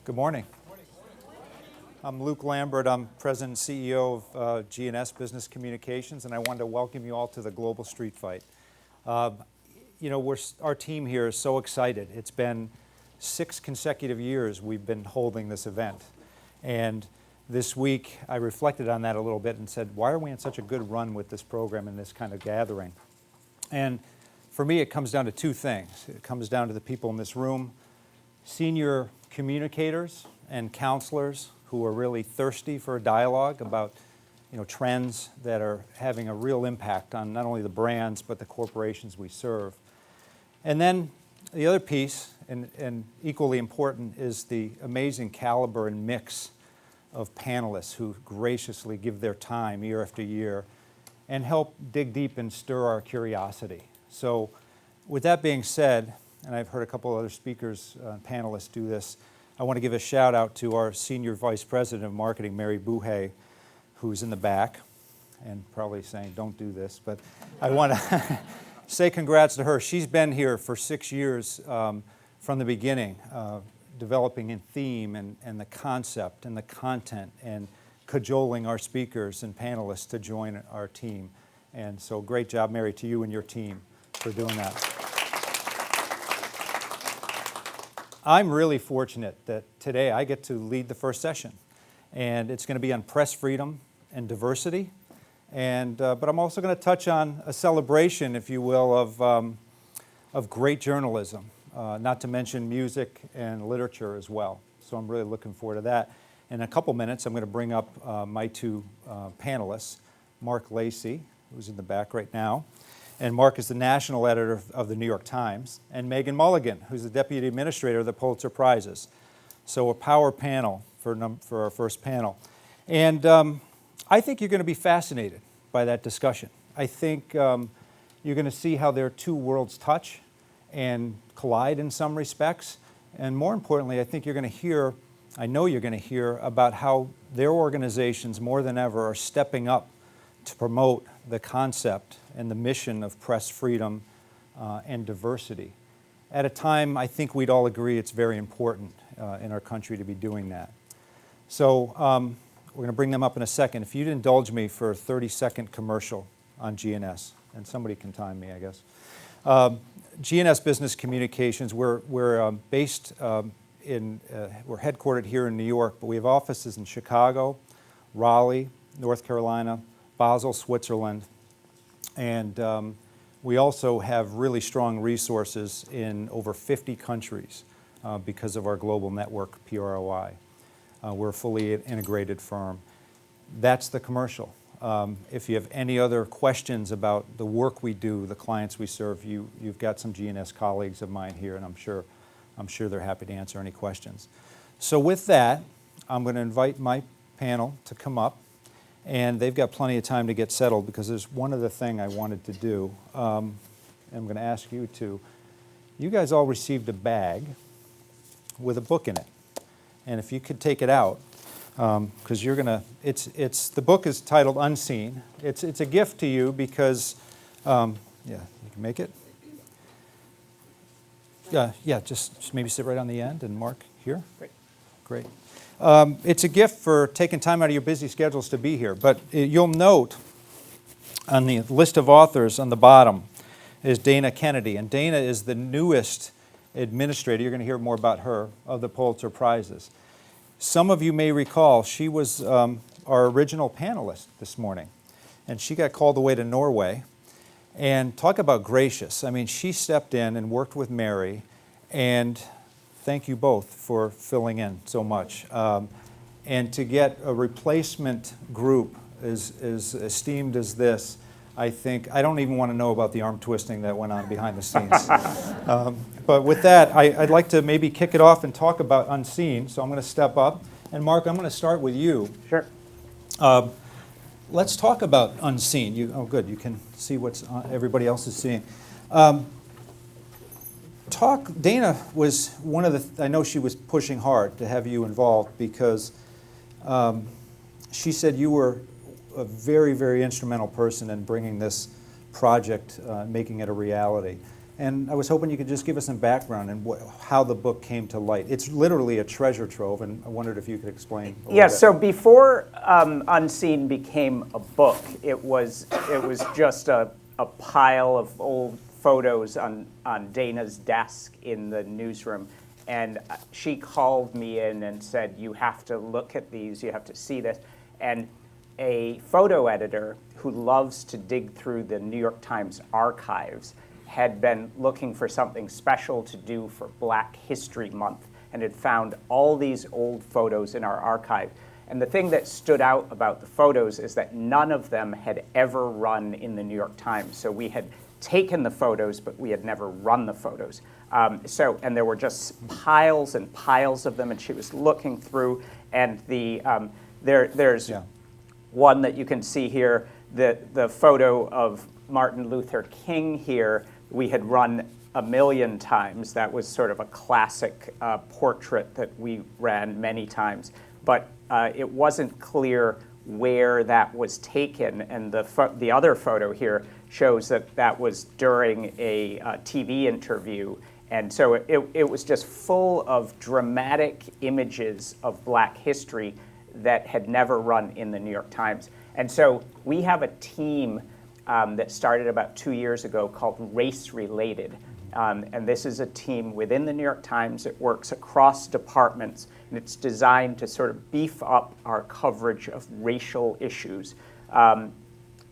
Good morning. I'm Luke Lambert. I'm President and CEO of G&S Business Communications, and I wanted to welcome you all to the Global Street Fight. Our team here is so excited. It's been 6 consecutive years we've been holding this event. And this week, I reflected on that a little bit and said, why are we in such a good run with this program and this kind of gathering? And for me, it comes down to 2 things. It comes down to the people in this room, senior communicators and counselors who are really thirsty for a dialogue about trends that are having a real impact on not only the brands but the corporations we serve. And then the other piece, and equally important, is the amazing caliber and mix of panelists who graciously give their time year after year and help dig deep and stir our curiosity. So with that being said, and I've heard a couple other speakers and panelists do this, I want to give a shout out to our Senior Vice President of Marketing, Mary Buhay, who's in the back and probably saying, don't do this, but I want to say congrats to her. She's been here for 6 years from the beginning, developing in theme and the concept and the content and cajoling our speakers and panelists to join our team. And so great job, Mary, to you and your team for doing that. I'm really fortunate that today I get to lead the first session, and it's going to be on press freedom and diversity, but I'm also going to touch on a celebration, if you will, of great journalism, not to mention music and literature as well. So I'm really looking forward to that. In a couple minutes, I'm going to bring up my 2 panelists, Marc Lacey, who's in the back right now, and Marc is the national editor of the New York Times, and Megan Mulligan, who's the deputy administrator of the Pulitzer Prizes. So a power panel for our first panel. And I think you're going to be fascinated by that discussion. I think you're going to see how their 2 worlds touch and collide in some respects. And more importantly, I think you're going to hear, I know you're going to hear about how their organizations more than ever are stepping up to promote the concept and the mission of press freedom and diversity. At a time, I think we'd all agree it's very important in our country to be doing that. So we're going to bring them up in a second. If you'd indulge me for a 30-second commercial on G&S, and somebody can time me, I guess. G&S Business Communications, we're based we're headquartered here in New York, but we have offices in Chicago, Raleigh, North Carolina, Basel, Switzerland, and we also have really strong resources in over 50 countries because of our global network, PROI. We're a fully integrated firm. That's the commercial. If you have any other questions about the work we do, the clients we serve, you've got some G&S colleagues of mine here, and I'm sure they're happy to answer any questions. So with that, I'm going to invite my panel to come up. And they've got plenty of time to get settled because there's one other thing I wanted to do. I'm going to ask you to. You guys all received a bag with a book in it. And if you could take it out, because you're going to, the book is titled Unseen. It's a gift to you because, yeah, you can make it. Yeah, just maybe sit right on the end and Mark here. Great. It's a gift for taking time out of your busy schedules to be here. But you'll note on the list of authors on the bottom is Dana Canedy. And Dana is the newest administrator, you're going to hear more about her, of the Pulitzer Prizes. Some of you may recall she was our original panelist this morning. And she got called away to Norway. And talk about gracious. I mean, she stepped in and worked with Mary, and thank you both for filling in so much. And to get a replacement group as esteemed as this, I think, I don't even want to know about the arm twisting that went on behind the scenes. But with that, I'd like to maybe kick it off and talk about Unseen. So I'm going to step up. And Mark, I'm going to start with you. Sure. Let's talk about Unseen. Oh, good. You can see what everybody else is seeing. Dana was one of the, I know she was pushing hard to have you involved because she said you were a very, very instrumental person in bringing this project, making it a reality. And I was hoping you could just give us some background and how the book came to light. It's literally a treasure trove, and I wondered if you could explain a little bit. So before Unseen became a book, it was just a pile of old photos on Dana's desk in the newsroom. And she called me in and said, you have to look at these, you have to see this. And a photo editor who loves to dig through the New York Times archives had been looking for something special to do for Black History Month and had found all these old photos in our archive. And the thing that stood out about the photos is that none of them had ever run in the New York Times. So we had taken the photos, but we had never run the photos. And there were just piles and piles of them, and she was looking through, and there's one that you can see here, the photo of Martin Luther King here, we had run 1 million times. That was sort of a classic portrait that we ran many times. But it wasn't clear where that was taken. And the other photo here shows that was during a TV interview. And so it was just full of dramatic images of Black history that had never run in the New York Times. And so we have a team that started about 2 years ago called Race Related. And this is a team within the New York Times. It works across departments, and it's designed to sort of beef up our coverage of racial issues.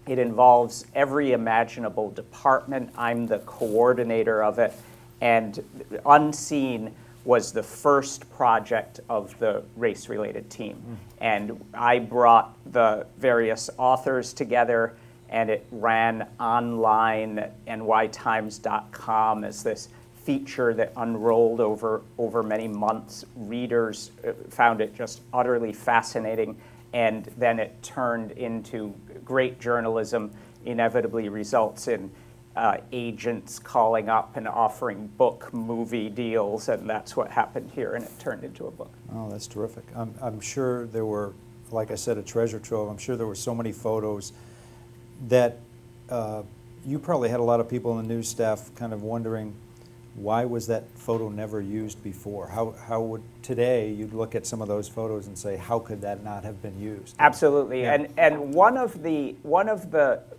It involves every imaginable department. I'm the coordinator of it. And Unseen was the first project of the race-related team. And I brought the various authors together, and it ran online at nytimes.com as this feature that unrolled over many months. Readers found it just utterly fascinating, and then it turned into great journalism, inevitably results in agents calling up and offering book movie deals, and that's what happened here, and it turned into a book. Oh, that's terrific. I'm sure there were, like I said, a treasure trove. I'm sure there were so many photos that you probably had a lot of people in the news staff kind of wondering, why was that photo never used before? How would today you'd look at some of those photos and say, how could that not have been used? Absolutely, Yeah. and one of the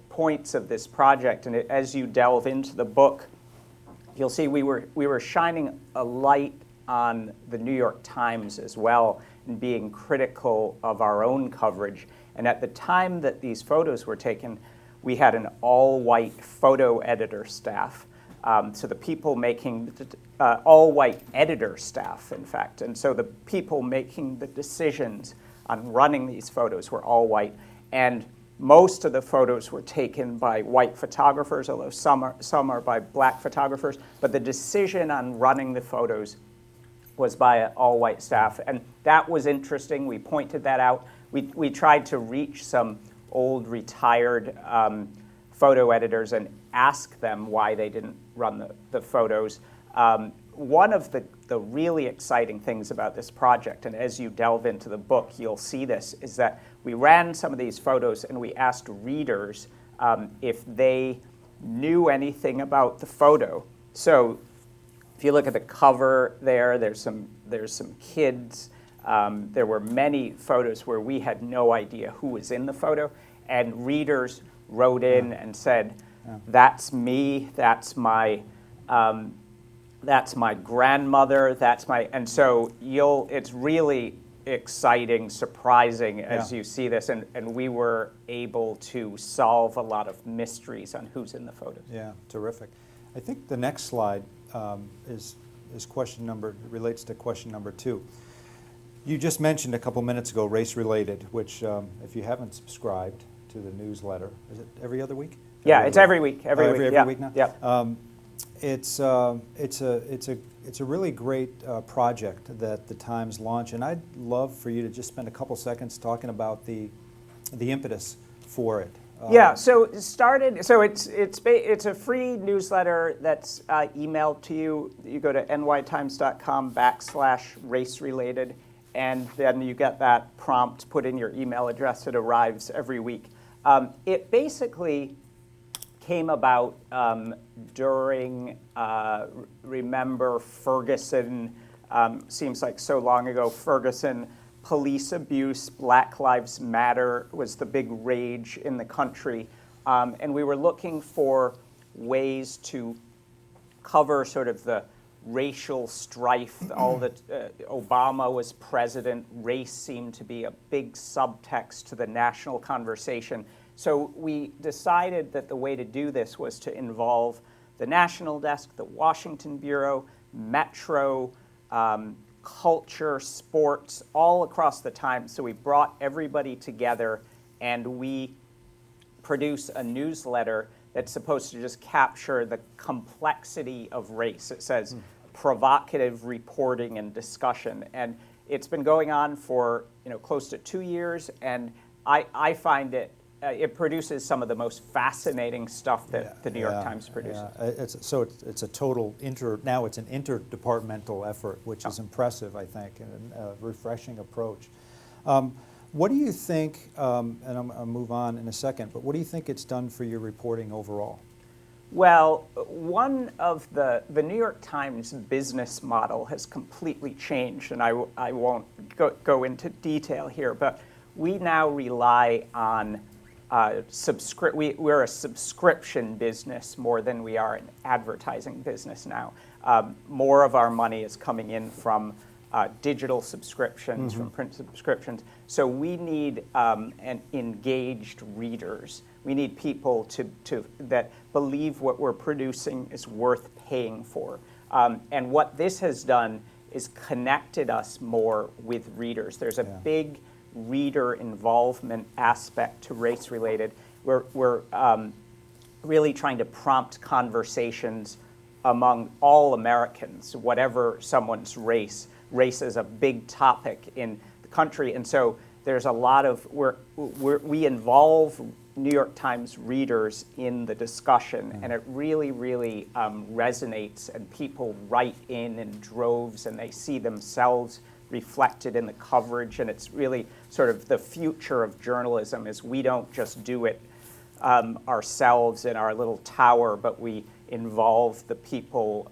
points of this project, and as you delve into the book, you'll see we were shining a light on the New York Times as well, and being critical of our own coverage. And at the time that these photos were taken, we had an all-white photo editor staff. So the people making all-white editor staff, in fact. And so the people making the decisions on running these photos were all white. And most of the photos were taken by white photographers, although some are by black photographers. But the decision on running the photos was by an all-white staff. And that was interesting. We pointed that out. We tried to reach some old retired photo editors and ask them why they didn't run the photos. One of the really exciting things about this project, and as you delve into the book, you'll see this, is that we ran some of these photos and we asked readers if they knew anything about the photo. So if you look at the cover there's some kids. There were many photos where we had no idea who was in the photo, and readers wrote in and said, that's me, that's my grandmother, and so it's really exciting, surprising as you see this, and we were able to solve a lot of mysteries on who's in the photos. Yeah, terrific. I think the next slide is relates to question number 2. You just mentioned a couple minutes ago Race Related, which if you haven't subscribed to the newsletter, is it every other week? It's every week. Every week now? Yeah. It's a really great project that the Times launched, and I'd love for you to just spend a couple seconds talking about the impetus for it. So it started. So it's a free newsletter that's emailed to you. You go to nytimes.com/race-related, and then you get that prompt. Put in your email address. It arrives every week. It basically came about during, remember Ferguson, seems like so long ago, Ferguson, police abuse, Black Lives Matter was the big rage in the country. And we were looking for ways to cover sort of the racial strife. All that Obama was president, race seemed to be a big subtext to the national conversation. So we decided that the way to do this was to involve the National Desk, the Washington Bureau, Metro, culture, sports, all across the Times. So we brought everybody together and we produce a newsletter that's supposed to just capture the complexity of race. It says provocative reporting and discussion. And it's been going on for close to 2 years, and I find it produces some of the most fascinating stuff that the New York Times produces. Yeah. It's a total now it's an interdepartmental effort, which is impressive, I think, and a refreshing approach. What do you think, and I'll move on in a second, but what do you think it's done for your reporting overall? Well, one of the New York Times business model has completely changed, and I won't go into detail here, but we now rely on we're a subscription business more than we are an advertising business now. More of our money is coming in from digital subscriptions, from print subscriptions. So we need engaged readers. We need people that believe what we're producing is worth paying for. And what this has done is connected us more with readers. There's a big reader involvement aspect to race-related. We're really trying to prompt conversations among all Americans, whatever someone's race. Race is a big topic in the country, and so there's a lot of we involve New York Times readers in the discussion, and it really, really resonates, and people write in droves, and they see themselves reflected in the coverage, and it's really sort of the future of journalism is we don't just do it ourselves in our little tower, but we involve the people,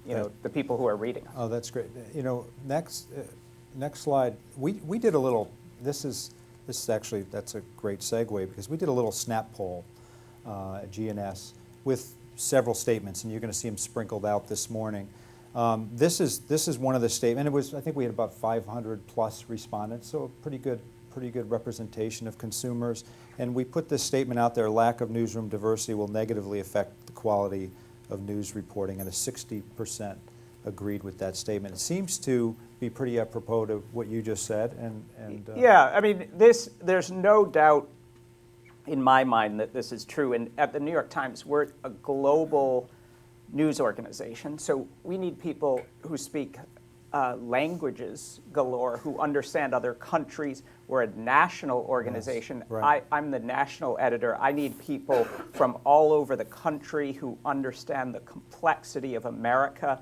the people who are reading us. Oh, that's great. Next slide. We did a little. This is actually, that's a great segue, because we did a little snap poll at GNS with several statements, and you're going to see them sprinkled out this morning. This is one of the statements. I think we had about 500 plus respondents, so a pretty good representation of consumers. And we put this statement out there: lack of newsroom diversity will negatively affect the quality of news reporting, and 60% agreed with that statement. It seems to be pretty apropos to what you just said. Yeah, I mean, there's no doubt in my mind that this is true. And at the New York Times, we're a global news organization, so we need people who speak languages galore, who understand other countries. We're a national organization. Yes, right. I'm the national editor. I need people from all over the country who understand the complexity of America.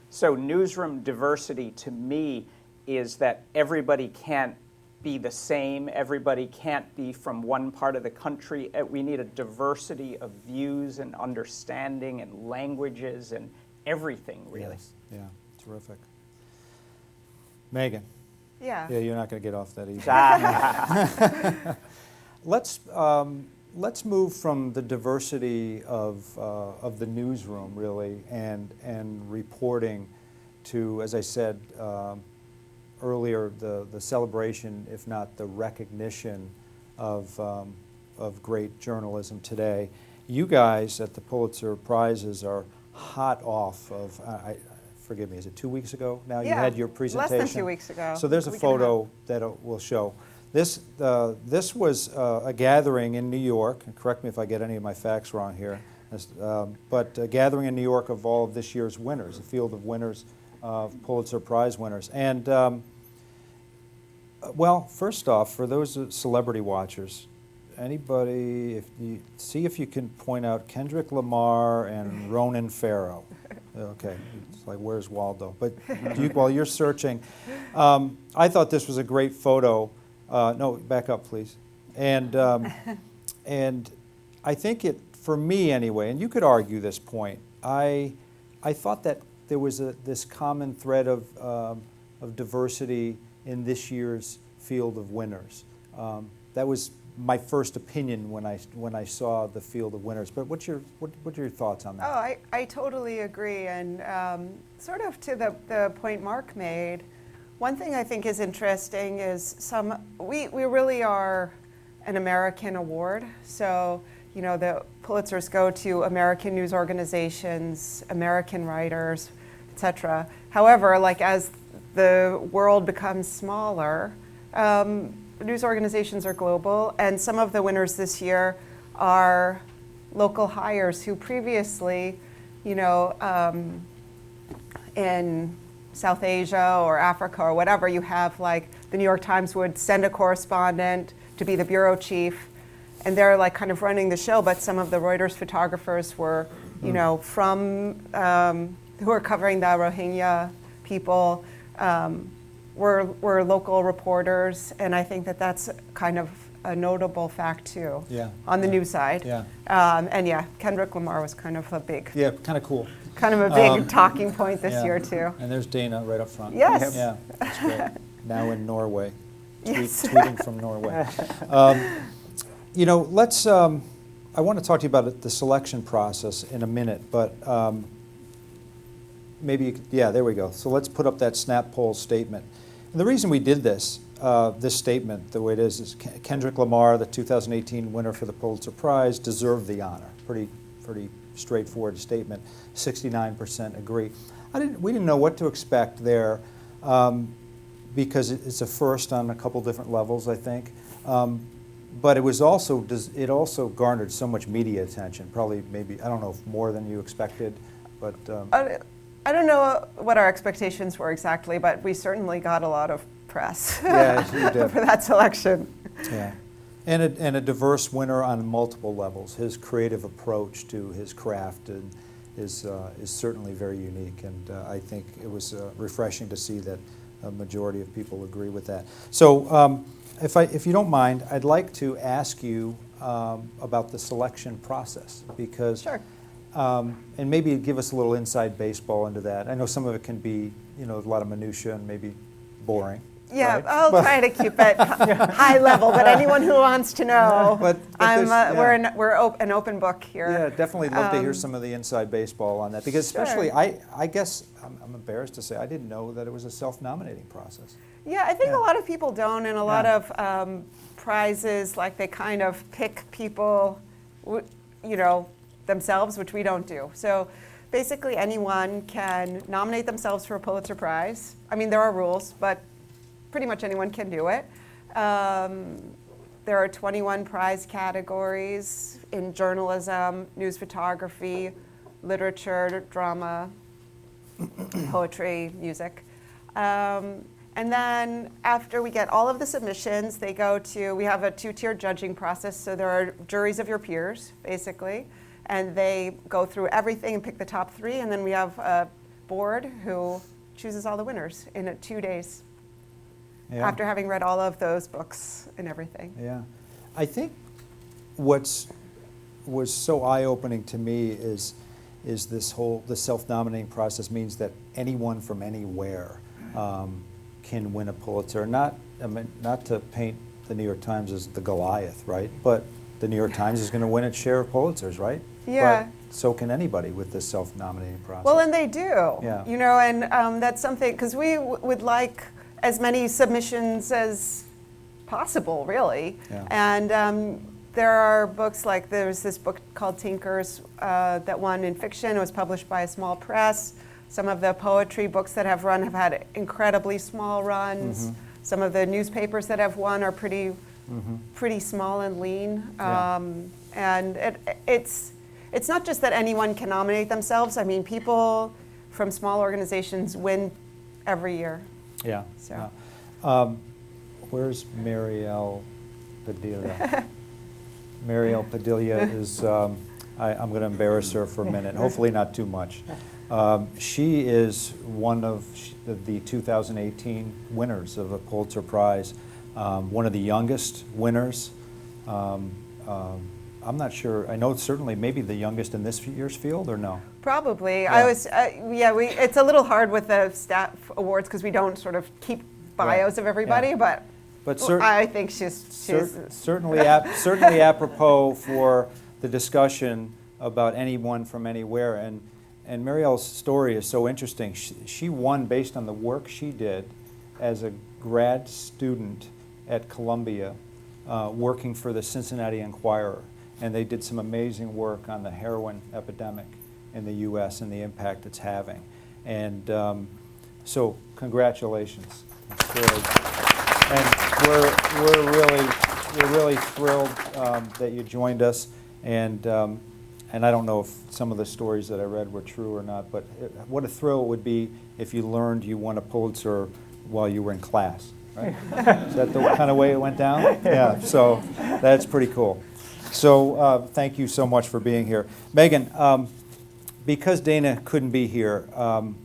So newsroom diversity to me is that everybody can't be the same. Everybody can't be from one part of the country. We need a diversity of views and understanding and languages and everything, really. Yes. Yeah, terrific. Megan. Yeah. Yeah, you're not going to get off that easy. Let's move from the diversity of the newsroom, really, and reporting to, as I said earlier, the celebration, if not the recognition of great journalism today. You guys at the Pulitzer Prizes are hot off of, forgive me, is it 2 weeks ago now? Yeah, you had your presentation. less than 2 weeks ago. So there's a photo that we'll show. This was a gathering in New York, and correct me if I get any of my facts wrong here, but a gathering in New York of all of this year's winners, a field of winners, Pulitzer Prize winners. And well, first off, for those celebrity watchers, anybody, if you can point out Kendrick Lamar and Ronan Farrow. Okay, it's like, where's Waldo? But while you're searching, I thought this was a great photo. No, back up, please. And I think it for me anyway, and you could argue this point, I thought that there was this common thread of diversity in this year's field of winners. That was my first opinion when I saw the field of winners. But what are your thoughts on that? Oh, I totally agree. And sort of to the point Mark made, one thing I think is interesting is we really are an American award. So, the Pulitzers go to American news organizations, American writers, etc. However, as the world becomes smaller, news organizations are global, and some of the winners this year are local hires who previously, in South Asia or Africa or whatever, you have the New York Times would send a correspondent to be the bureau chief, and they're kind of running the show, but some of the Reuters photographers were, from, who are covering the Rohingya people, were local reporters, and I think that's kind of a notable fact too. Yeah. On the news side. Yeah. And yeah, Kendrick Lamar was kind of a big. Yeah, kind of cool. Kind of a big talking point this year too. And there's Dana right up front. Yes. Yeah, that's great. Now in Norway. Yes. Tweeting from Norway. Let's. I want to talk to you about the selection process in a minute, but maybe there we go. So let's put up that snap poll statement. And the reason we did this statement the way it is Kendrick Lamar, the 2018 winner for the Pulitzer Prize, deserved the honor. Pretty straightforward statement. 69% agree. We didn't know what to expect there because it's a first on a couple different levels, I think. But it also garnered so much media attention. Probably, maybe, I don't know if more than you expected, but. I don't know what our expectations were exactly, but we certainly got a lot of press you did. for that selection. Yeah, and a diverse winner on multiple levels. His creative approach to his craft is certainly very unique, and I think it was refreshing to see that a majority of people agree with that. So, if you don't mind, I'd like to ask you about the selection process because. Sure. And maybe give us a little inside baseball into that. I know some of it can be, a lot of minutia and maybe boring. Yeah, right? I'll try to keep it high level, but anyone who wants to know, we're an open book here. Yeah, definitely love to hear some of the inside baseball on that because especially, Sure. I guess, I'm embarrassed to say, I didn't know that it was a self-nominating process. Yeah, I think Yeah. a lot of people don't, and a lot of prizes, they kind of pick people, themselves, which we don't do. So basically anyone can nominate themselves for a Pulitzer Prize. I mean, there are rules, but pretty much anyone can do it. There are 21 prize categories in journalism, news photography, literature, drama, poetry, music. And then after we get all of the submissions, we have a 2-tier judging process. So there are juries of your peers, basically. And they go through everything and pick the top 3, and then we have a board who chooses all the winners in 2 days after having read all of those books and everything. Yeah. I think was so eye-opening to me is the self-nominating process means that anyone from anywhere can win a Pulitzer. Not to paint the New York Times as the Goliath, right? But the New York Times is going to win its share of Pulitzers, right? Yeah. But so can anybody with this self-nominating process. Well, and they do. Yeah. And that's something, because we would like as many submissions as possible, really. Yeah. And there are books there's this book called Tinkers that won in fiction. It was published by a small press. Some of the poetry books that have run have had incredibly small runs. Mm-hmm. Some of the newspapers that have won are pretty small and lean. Yeah. And it's not just that anyone can nominate themselves. I mean, people from small organizations win every year. Yeah. So. Yeah. Where's Marielle Padilla? Marielle Padilla is, I'm going to embarrass her for a minute, hopefully not too much. She is one of the 2018 winners of a Pulitzer Prize, one of the youngest winners. I'm not sure. I know certainly maybe the youngest in this year's field, or no? Probably. Yeah. I was, it's a little hard with the staff awards because we don't sort of keep bios of everybody, Yeah. but But I think she's certainly apropos for the discussion about anyone from anywhere. And Marielle's story is so interesting. She won based on the work she did as a grad student at Columbia, working for the Cincinnati Enquirer. And they did some amazing work on the heroin epidemic in the U.S. and the impact it's having. And so congratulations. It's really, and we're really thrilled that you joined us. And I don't know if some of the stories that I read were true or not, but what a thrill it would be if you learned you won a Pulitzer while you were in class, right? Is that the kind of way it went down? Yeah, so that's pretty cool. So thank you so much for being here. Megan, because Dana couldn't be here,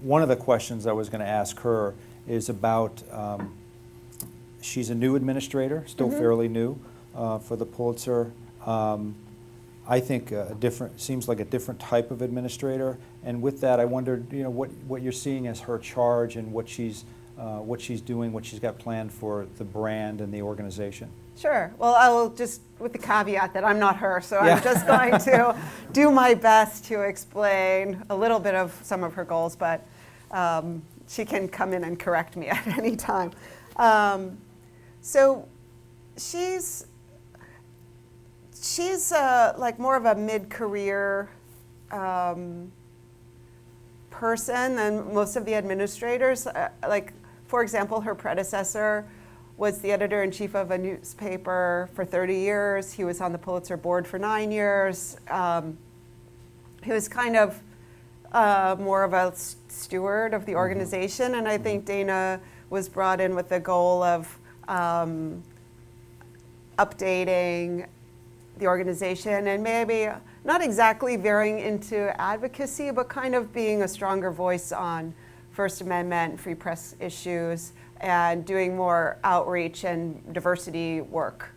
one of the questions I was going to ask her is about, she's a new administrator, still fairly new for the Pulitzer. I think seems like a different type of administrator. And with that, I wondered, what you're seeing as her charge and what she's doing, what she's got planned for the brand and the organization. Sure. Well, I will just, with the caveat that I'm not her, so I'm just going to do my best to explain a little bit of some of her goals, but she can come in and correct me at any time. So she's like more of a mid-career person than most of the administrators. Like, for example, her predecessor was the editor-in-chief of a newspaper for 30 years. He was on the Pulitzer board for 9 years. He was kind of more of a steward of the organization, and I think Dana was brought in with the goal of updating the organization and maybe not exactly veering into advocacy, but kind of being a stronger voice on First Amendment, free press issues, and doing more outreach and diversity work,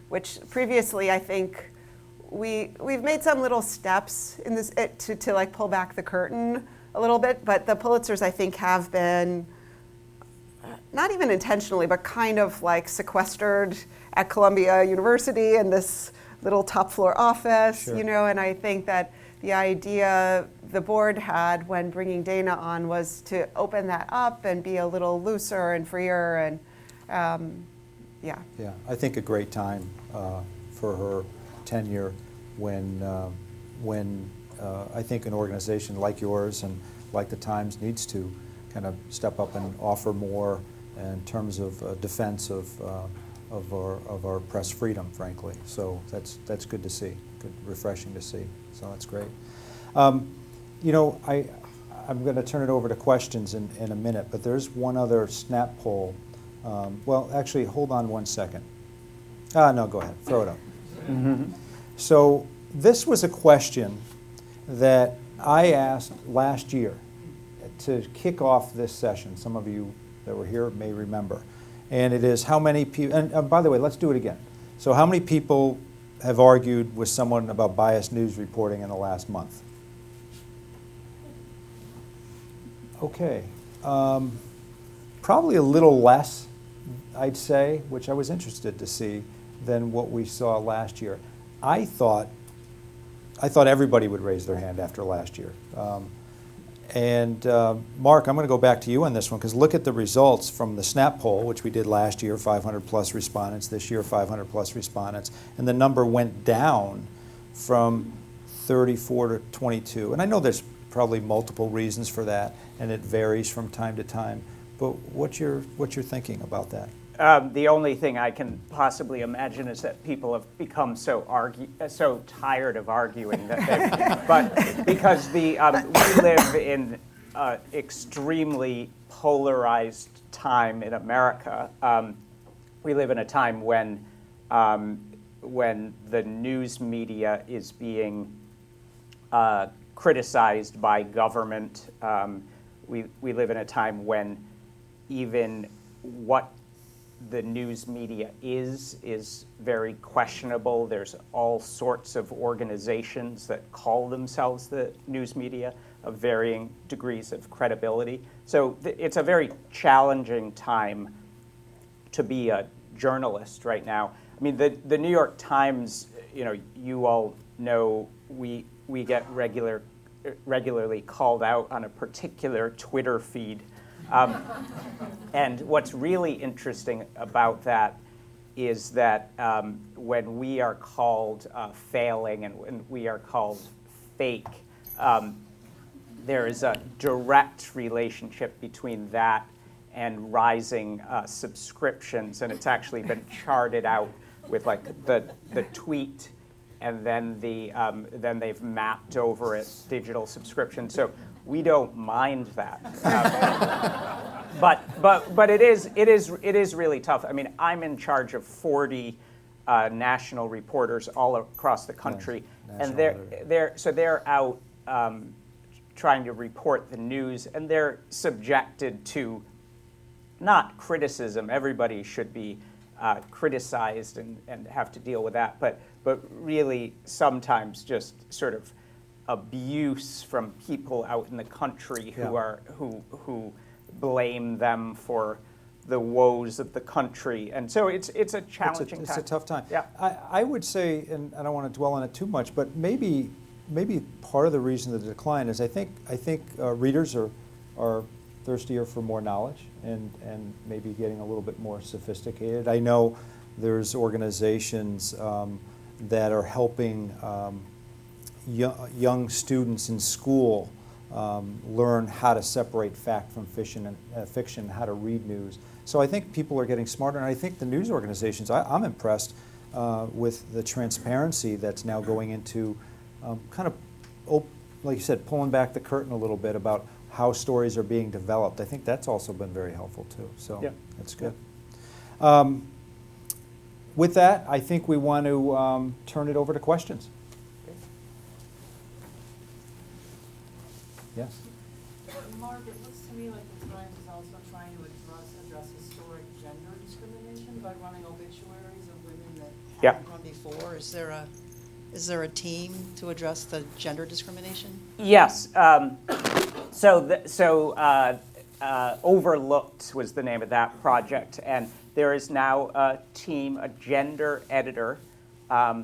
which previously I think we've made some little steps in this to like pull back the curtain a little bit, but the Pulitzers I think have been not even intentionally, but kind of like sequestered at Columbia University in this little top floor office, Sure. And I think that the idea the board had when bringing Dana on was to open that up and be a little looser and freer, and yeah. Yeah, I think a great time for her tenure when I think an organization like yours and like the Times needs to kind of step up and offer more in terms of defense of our press freedom, frankly. So that's good to see, good, refreshing to see. So that's great. I'm going to turn it over to questions in a minute, but there's one other snap poll. Well, actually, hold on 1 second. No, go ahead, throw it up. So this was a question that I asked last year to kick off this session. Some of you that were here may remember. And it is how many people, and by the way, let's do it again. So how many people have argued with someone about biased news reporting in the last month? Okay. Probably a little less, I'd say, which I was interested to see, than what we saw last year. I thought everybody would raise their hand after last year. Mark, I'm going to go back to you on this one, because look at the results from the SNAP poll, which we did last year, 500 plus respondents, this year 500 plus respondents, and the number went down from 34 to 22. And I know there's probably multiple reasons for that, and it varies from time to time, but what's your thinking about that? The only thing I can possibly imagine is that people have become so tired of arguing that but because we live in an extremely polarized time in America. We live in a time when the news media is being criticized by government. We live in a time when even what the news media is very questionable. There's all sorts of organizations that call themselves the news media of varying degrees of credibility. So it's a very challenging time to be a journalist right now. I mean, the New York Times, you all know we get regularly called out on a particular Twitter feed. And what's really interesting about that is that when we are called failing and when we are called fake, there is a direct relationship between that and rising subscriptions, and it's actually been charted out with like the tweet, and then then they've mapped over it digital subscription. So we don't mind that, but it is really tough. I mean, I'm in charge of 40 national reporters all across the country, and they're out trying to report the news, and they're subjected to not criticism. Everybody should be criticized and have to deal with that, but really sometimes just sort of abuse from people out in the country who blame them for the woes of the country, and so it's a challenging time. It's a tough time. Yeah. I would say, and I don't want to dwell on it too much, but maybe part of the reason of the decline is I think readers are thirstier for more knowledge and maybe getting a little bit more sophisticated. I know there's organizations that are helping young students in school learn how to separate fact from fiction, how to read news. So I think people are getting smarter, and I think the news organizations, I'm impressed with the transparency that's now going into like you said, pulling back the curtain a little bit about how stories are being developed. I think that's also been very helpful too. So that's good. With that, I think we want to turn it over to questions. Yes? Mark, it looks to me like the Times is also trying to address historic gender discrimination by running obituaries of women that haven't run before. Is there a team to address the gender discrimination? Yes. Overlooked was the name of that project, and there is now a team, a gender editor, a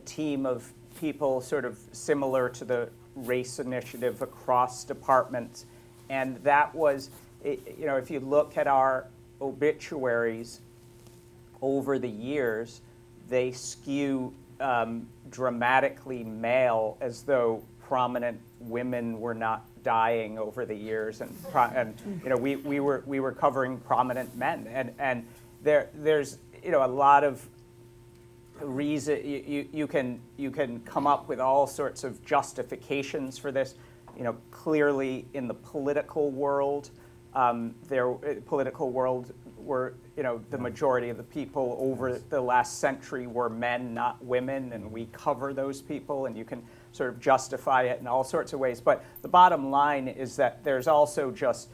team of people sort of similar to the race initiative across departments, and that was, if you look at our obituaries over the years, they skew dramatically male, as though prominent women were not dying over the years, and we were covering prominent men, and there's a lot of reason. You can come up with all sorts of justifications for this. Clearly in the political world, were the majority of the people over the last century were men, not women, and we cover those people, and you can sort of justify it in all sorts of ways. But the bottom line is that there's also just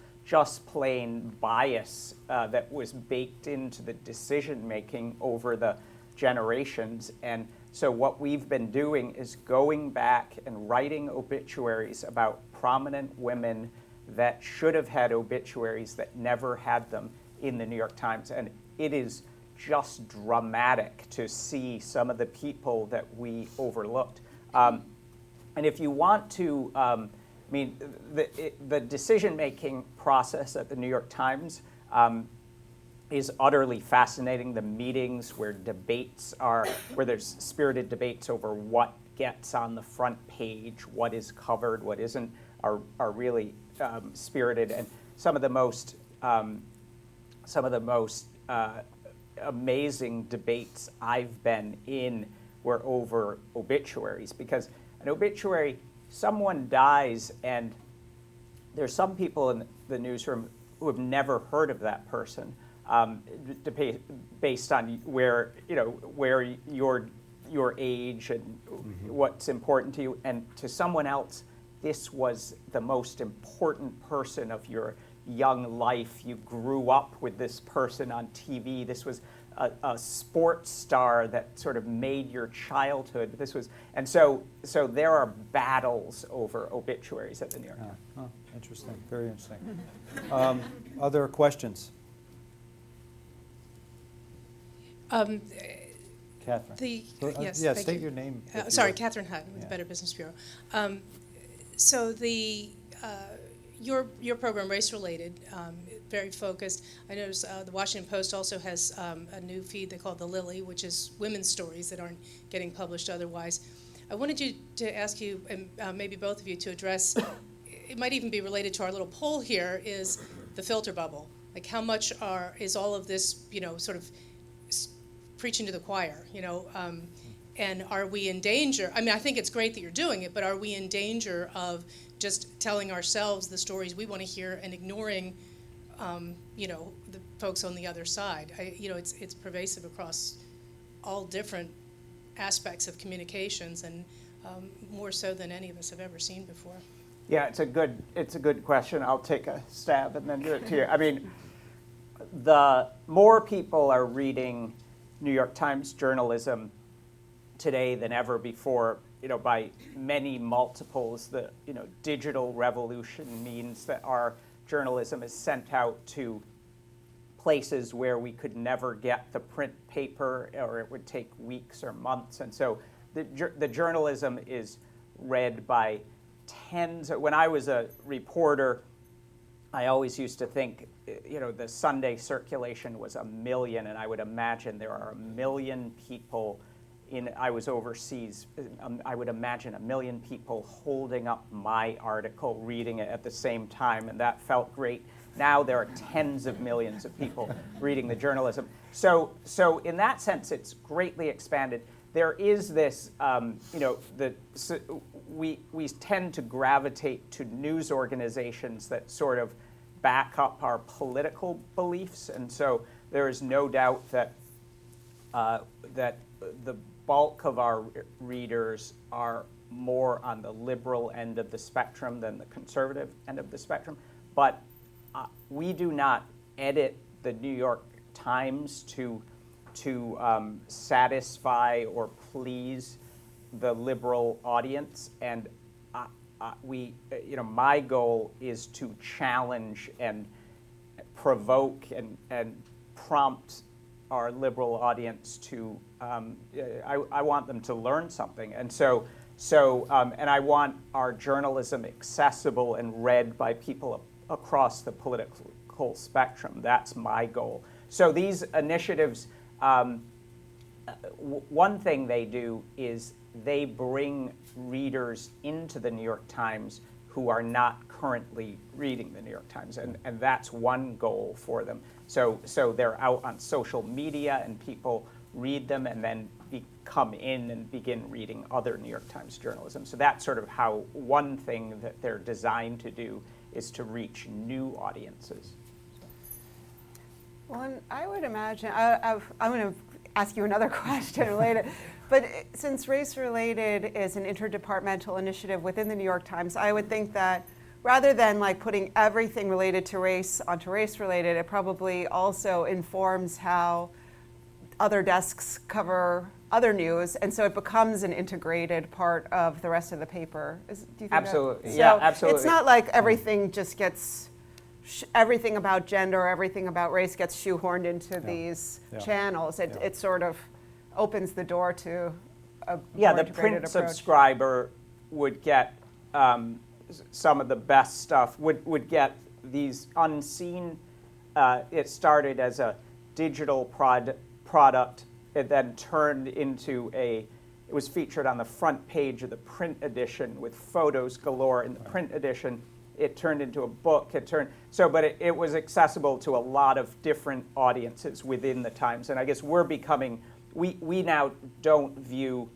plain bias that was baked into the decision making over the generations. And so what we've been doing is going back and writing obituaries about prominent women that should have had obituaries that never had them in the New York Times. And it is just dramatic to see some of the people that we overlooked. And if you want to, the decision-making process at the New York Times is utterly fascinating. The meetings where there's spirited debates over what gets on the front page, what is covered, what isn't, are really spirited. And some of the most amazing debates I've been in were over obituaries, because an obituary, someone dies, and there's some people in the newsroom who have never heard of that person, based on where your age and what's important to you, and to someone else, this was the most important person of your young life. You grew up with this person on TV. This was a sports star that sort of made your childhood. And so there are battles over obituaries at the New York Times. Oh, interesting, very interesting. Other questions? Um, Catherine. Yes, yeah, thank state you. your name. Sorry, Catherine Hutton with Yeah. the Better Business Bureau. So your program, Race Related, very focused. I noticed the Washington Post also has a new feed they call The Lily, which is women's stories that aren't getting published otherwise. I wanted to ask you, and maybe both of you, to address, it might even be related to our little poll here, is the filter bubble. Like how much is all of this, sort of preaching to the choir, and are we in danger? I mean, I think it's great that you're doing it, but are we in danger of just telling ourselves the stories we want to hear and ignoring, the folks on the other side? It's pervasive across all different aspects of communications, and more so than any of us have ever seen before. Yeah, it's a good question. I'll take a stab and then do it to you. I mean, the more people are reading New York Times journalism today than ever before, by many multiples. The digital revolution means that our journalism is sent out to places where we could never get the print paper, or it would take weeks or months. And so the journalism is read by tens. When I was a reporter, I always used to think, the Sunday circulation was 1 million, and I would imagine there are 1 million people I was overseas. I would imagine 1 million people holding up my article, reading it at the same time, and that felt great. Now there are tens of millions of people reading the journalism. So in that sense, it's greatly expanded. There is this, we tend to gravitate to news organizations that sort of back up our political beliefs, and so there is no doubt that that the bulk of our readers are more on the liberal end of the spectrum than the conservative end of the spectrum. But we do not edit the New York Times to satisfy or please the liberal audience, and my goal is to challenge and provoke and prompt our liberal audience to. I want them to learn something, and and I want our journalism accessible and read by people across the political spectrum. That's my goal. So these initiatives, one thing they do is they bring readers into the New York Times who are not currently reading the New York Times, and that's one goal for them. So they're out on social media, and people read them and then come in and begin reading other New York Times journalism. So that's sort of how one thing that they're designed to do is to reach new audiences. Well, and I would imagine, I'm going to ask you another question related, but since Race Related is an interdepartmental initiative within the New York Times, I would think that rather than like putting everything related to race onto Race Related, it probably also informs how other desks cover other news, and so it becomes an integrated part of the rest of the paper. Do you think absolutely, that? yeah, so absolutely. It's not like everything just gets, everything about gender, everything about race gets shoehorned into these channels. It sort of opens the door to a more the integrated print approach. subscriber would get some of the best stuff, would get these unseen, it started as a digital product. It then turned into it was featured on the front page of the print edition with photos galore in the print edition. It turned into a book. But it was accessible to a lot of different audiences within the Times. And I guess we now don't view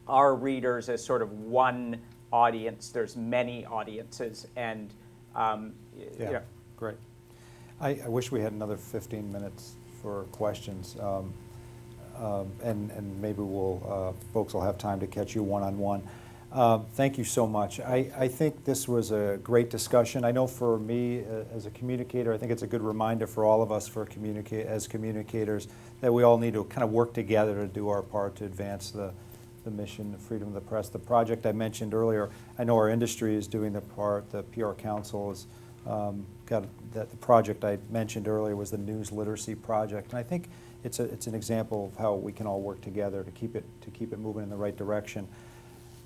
our readers as sort of one audience. There's many audiences, and Great. I wish we had another 15 minutes for questions, and maybe folks will have time to catch you one-on-one. Thank you so much. I think this was a great discussion. I know for me as a communicator, I think it's a good reminder for all of us as communicators that we all need to kind of work together to do our part to advance the mission of freedom of the press. The project I mentioned earlier, I know our industry is doing the part. The PR Council has got that. The project I mentioned earlier was the News Literacy Project, and I think it's an example of how we can all work together to keep it moving in the right direction.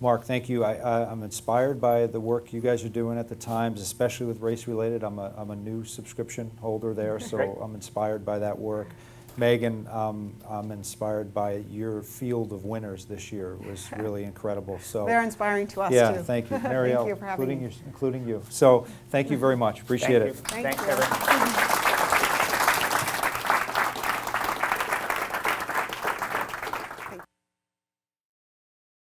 Mark, thank you. I'm inspired by the work you guys are doing at the Times, especially with race related. I'm a new subscription holder there, so Great. I'm inspired by that work. Megan, I'm inspired by your field of winners this year. It was really incredible. So They're inspiring to us yeah, too. thank you, Marielle, Thank you for having me. including you. So thank you very much. Appreciate Thank it. you. Thank Thanks, you. everyone.